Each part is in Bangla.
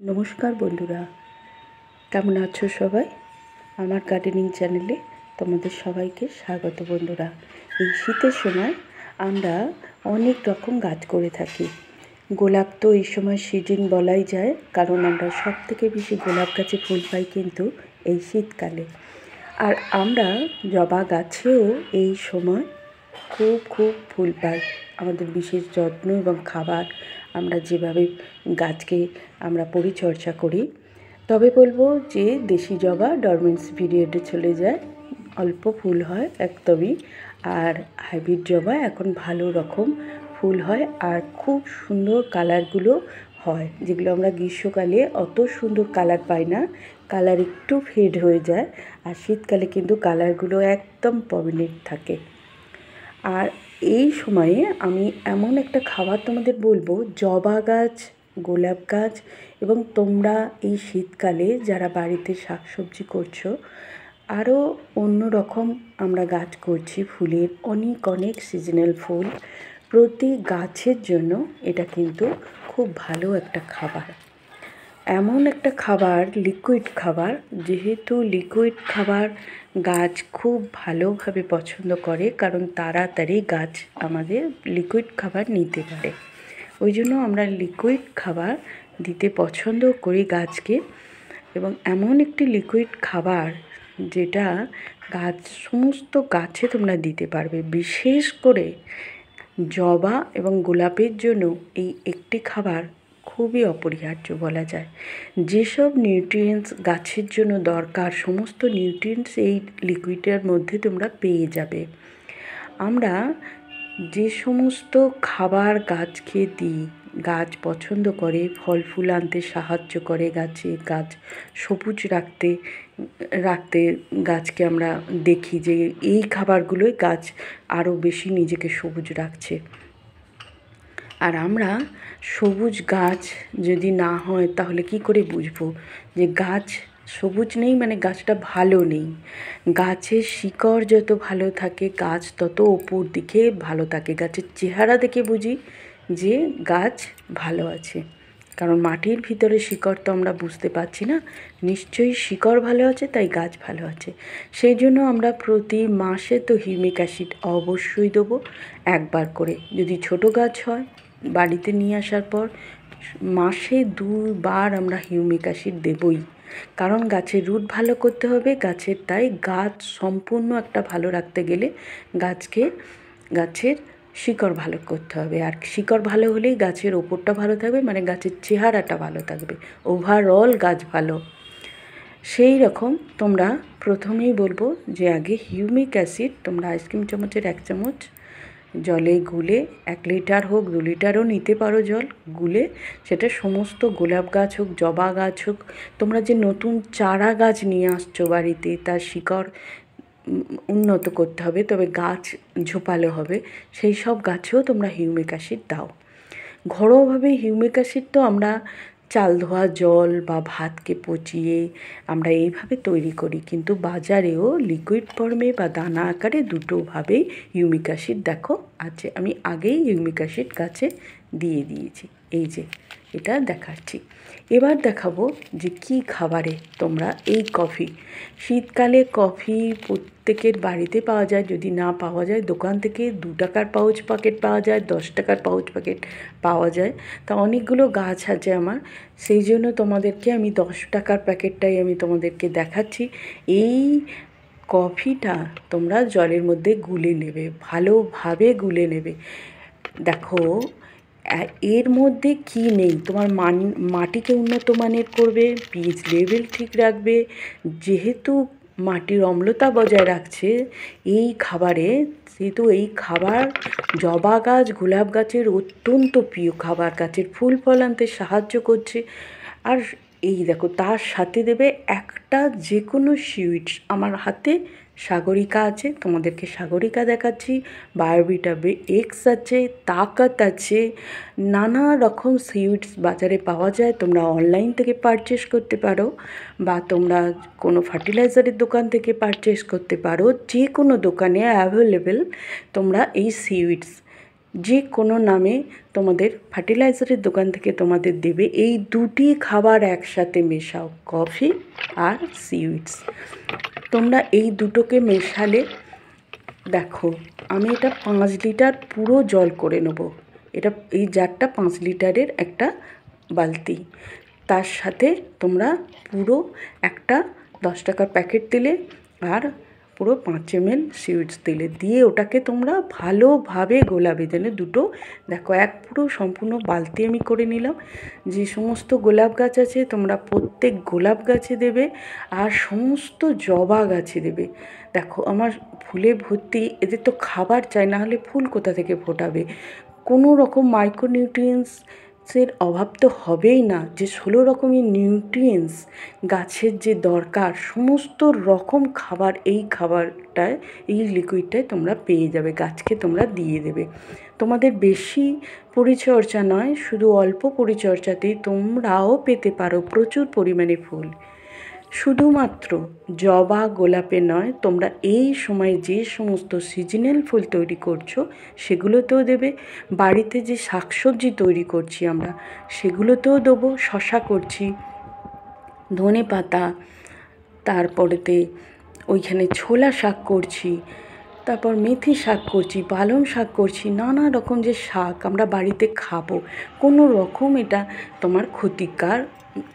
নমস্কার বন্ধুরা, কেমন আছো সবাই? আমার গার্ডেনিং চ্যানেলে তোমাদের সবাইকে স্বাগত। বন্ধুরা, এই শীতের সময় আমরা অনেক রকম গাছ করে থাকি। গোলাপ তো এই সময় সিজন বলাই যায়, কারণ আমরা সব থেকে বেশি গোলাপ গাছে ফুল পাই কিন্তু এই শীতকালে। আর আমরা জবা গাছেও এই সময় খুব ফুল পাই। আমাদের বিশেষ যত্ন এবং খাবার আমরা যেভাবে গাছকে আমরা পরিচর্যা করি, তবে বলবো যে দেশি জবা ডরমেন্সি পিরিয়ডে চলে যায়, অল্প ফুল হয় একদমই। আর হাইব্রিড জবা এখন ভালো রকম ফুল হয় আর খুব সুন্দর কালারগুলো হয়, যেগুলো আমরা গ্রীষ্মকালে অত সুন্দর কালার পাই না, কালার একটু ফেড হয়ে যায়। আর শীতকালে কিন্তু কালারগুলো একদম পার্মানেন্ট থাকে। আর এই সময়ে আমি এমন একটা খাবার তোমাদের বলবো, জবা গাছ, গোলাপ গাছ এবং তোমরা এই শীতকালে যারা বাড়িতে শাকসবজি করছো, আরও অন্য রকম আমরা গাছ করছি ফুলের, অনেক সিজনাল ফুল, প্রতি গাছের জন্য এটা কিন্তু খুব ভালো একটা খাবার। এমন একটা খাবার, লিকুইড খাবার, যেহেতু লিকুইড খাবার গাছ খুব ভালোভাবে পছন্দ করে, কারণ তাড়াতাড়ি গাছ আমাদের লিকুইড খাবার নিতে পারে। ওই জন্য আমরা লিকুইড খাবার দিতে পছন্দ করি গাছকে। এবং এমন একটি লিকুইড খাবার যেটা গাছ, সমস্ত গাছে তোমরা দিতে পারবে। বিশেষ করে জবা এবং গোলাপের জন্য এই একটি খাবার খুবই অপরিহার্য বলা যায়। যেসব নিউট্রিয়েন্টস গাছের জন্য দরকার, সমস্ত নিউট্রিয়েন্টস এই লিকুইডের মধ্যে তোমরা পেয়ে যাবে। আমরা যে সমস্ত খাবার গাছকে দিই, গাছ পছন্দ করে, ফল ফুল আনতে সাহায্য করে, গাছ সবুজ রাখতে গাছকে আমরা দেখি যে এই খাবারগুলোই গাছ আরও বেশি নিজেকে সবুজ রাখছে। আর আমরা সবুজ গাছ যদি না হয় তাহলে কি করে বুঝবো যে গাছ সবুজ নেই, মানে গাছটা ভালো নেই? গাছের শিকড় যত ভালো থাকে গাছ তত ওপর দিকে ভালো থাকে। গাছের চেহারা দেখে বুঝি যে গাছ ভালো আছে, কারণ মাটির ভিতরে শিকড় তো আমরা বুঝতে পারছি না। নিশ্চয়ই শিকড় ভালো আছে, তাই গাছ ভালো আছে। সেই জন্য আমরা প্রতি মাসে তো হিউমিক অ্যাসিড অবশ্যই দেবো, একবার করে। যদি ছোট গাছ হয় বাড়িতে নিয়ে আসার পর মাসে 2 বার আমরা হিউমিক অ্যাসিড দেবই, কারণ গাছের রুট ভালো করতে হবে গাছের। তাই গাছ সম্পূর্ণ একটা ভালো রাখতে গেলে গাছের শিকড় ভালো করতে হবে। আর শিকড় ভালো হলেই গাছের ওপরটা ভালো থাকবে, মানে গাছের চেহারাটা ভালো থাকবে, ওভারঅল গাছ ভালো। সেই রকম তোমরা প্রথমেই বলবো যে আগে হিউমিক অ্যাসিড তোমরা আইসক্রিম চামচের 1 চামচ জলে গুলে, 1 লিটার হোক 2 লিটারও নিতে পারো জল গুলে, সেটা সমস্ত গোলাপ গাছ হোক, জবা গাছ হোক, তোমরা যে নতুন চারা গাছ নিয়ে আসছো বাড়িতে, তার শিকড় উন্নত করতে হবে, তবে গাছ ঝোপালো হবে, সেই সব গাছেও তোমরা হিউমিক অ্যাসিড দাও। ঘরোয়াভাবে হিউমিক অ্যাসিড তো আমরা চাল ধোয়া জল বা ভাতকে পচিয়ে আমরা এইভাবে তৈরি করি, কিন্তু বাজারেও লিকুইড ফর্মে বা দানা আকারে দুটোভাবেই হিউমিক অ্যাসিড দেখো আছে। আমি আগেই হিউমিক অ্যাসিড গাছে দিয়ে দিয়েছি, এই যে এটা দেখাচ্ছি। এবার দেখাবো যে কি খাবারে তোমরা এই কফি, শীতকালে কফি প্রত্যেকের বাড়িতে পাওয়া যায়, যদি না পাওয়া যায় দোকান থেকে 2 টাকার পাউচ প্যাকেট পাওয়া যায়, 10 টাকার পাউচ প্যাকেট পাওয়া যায়। তা অনেকগুলো গাছ আছে আমার, সেই জন্য তোমাদেরকে আমি 10 টাকার প্যাকেটটাই আমি তোমাদেরকে দেখাচ্ছি। এই কফিটা তোমরা জলের মধ্যে গুলে নেবে, ভালোভাবে গুলে নেবে। দেখো এর মধ্যে কি নেই, তোমার মাটিকে উন্নত মানের করবে, পিএইচ লেভেল ঠিক রাখবে, যেহেতু মাটির অম্লতা বজায় রাখছে এই খাবারে, সেহেতু এই খাবার জবা গাছ, গোলাপ গাছের অত্যন্ত প্রিয় খাবার, গাছের ফুল ফল আনতে সাহায্য করছে। আর এই দেখো তার সাথে দেবে একটা যে কোনো সুইটস। আমার হাতে সাগরিকা আছে, তোমাদেরকে সাগরিকা দেখাচ্ছি, বায়োভিটা এক্স আছে, তাকাত আছে, নানা রকম সুইটস বাজারে পাওয়া যায়। তোমরা অনলাইন থেকে পারচেস করতে পারো বা তোমরা কোনো ফার্টিলাইজারের দোকান থেকে পারচেস করতে পারো, যে কোনো দোকানে অ্যাভেলেবেল তোমরা এই সুইটস যে কোনো নামে তোমাদের ফার্টিলাইজারের দোকান থেকে তোমাদের দেবে, এই দুটি খাবার একসাথে মেশাও, কফি আর সিউইডস। তোমরা এই দুটোকে মেশালে দেখো, আমি এটা 5 লিটার পুরো জল করে নেব। এটা এই জারটা 5 লিটারের একটা বালতি। তার সাথে তোমরা পুরো একটা 10 টাকার প্যাকেট দিলে আর পুরো 5 ml সিউইডস দিলে, দিয়ে ওটাকে তোমরা ভালোভাবে গোলাবে। যেন দুটো দেখো, এক পুরো সম্পূর্ণ বালতি আমি করে নিলাম। যে সমস্ত গোলাপ গাছ আছে তোমরা প্রত্যেক গোলাপ গাছে দেবে, আর সমস্ত জবা গাছে দেবে। দেখো আমার ফুলে ভর্তি, এদের তো খাবার চাই, না হলে ফুল কোথা থেকে ফোটাবে। কোনো রকম মাইক্রোনিউট্রিয়েন্টসের অভাব তো হবেই না। যে 16 রকমের নিউট্রিয়েন্টস গাছের যে দরকার, সমস্ত রকম খাবার এই খাবারটায়, এই লিকুইডটায় তোমরা পেয়ে যাবে। গাছকে তোমরা দিয়ে দেবে। তোমাদের বেশি পরিচর্যা নয়, শুধু অল্প পরিচর্যাতেই তোমরাও পেতে পারো প্রচুর পরিমাণে ফুল। শুধুমাত্র জবা গোলাপে নয়, তোমরা এই সময় যে সমস্ত সিজনাল ফুল তৈরি করছো সেগুলোতেও দেবে। বাড়িতে যে শাকসবজি তৈরি করছি আমরা সেগুলোতেও দেবো। শশা করছি, ধনে পাতা, তারপরেতে ওইখানে ছোলা শাক করছি, তারপর মেথি শাক করছি, পালং শাক করছি। নানা রকম যে শাক আমরা বাড়িতে খাবো, কোনো রকম এটা তোমার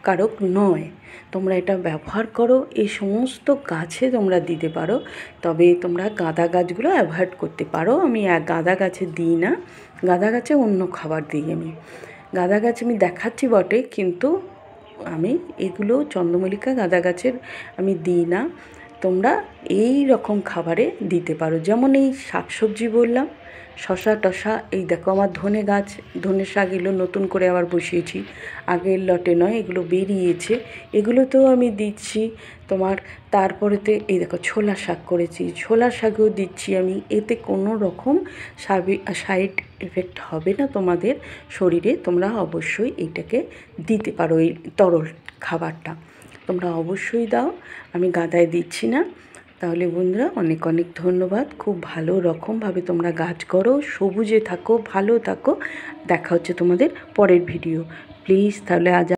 কারক নয়। তোমরা এটা ব্যবহার করো, এই সমস্ত গাছে তোমরা দিতে পারো। তবে তোমরা গাঁদা গাছগুলো অ্যাভয়েড করতে পারো। আমি গাঁদা গাছে দিই না, গাঁদা গাছে অন্য খাবার দিই। আমি গাঁদা গাছ আমি দেখাচ্ছি বটে, কিন্তু আমি এগুলো চন্দ্রমল্লিকা গাঁদা গাছের আমি দিই না। তোমরা এই রকম খাবারে দিতে পারো, যেমন এই শাকসবজি বললাম, শশা টশা। এই দেখো আমার ধনে গাছ, ধনে শাক এগুলো নতুন করে আবার বসিয়েছি, আগের লটে নয়, এগুলো বেরিয়েছে, এগুলোতেও আমি দিচ্ছি তোমার। তারপরেতে এই দেখো ছোলা শাক করেছি, ছোলা শাকেও দিচ্ছি আমি। এতে কোনো রকম সাইড এফেক্ট হবে না তোমাদের শরীরে। তোমরা অবশ্যই এইটাকে দিতে পারো, এই তরল খাবারটা তোমরা অবশ্যই দাও। আমি গাদায় দিচ্ছি না। তাহলে বন্ধুরা অনেক অনেক ধন্যবাদ। খুব ভালো রকমভাবে তোমরা গাছ করো, সবুজে থাকো, ভালো থাকো। দেখা হচ্ছে তোমাদের পরের ভিডিও। প্লিজ তাহলে আজ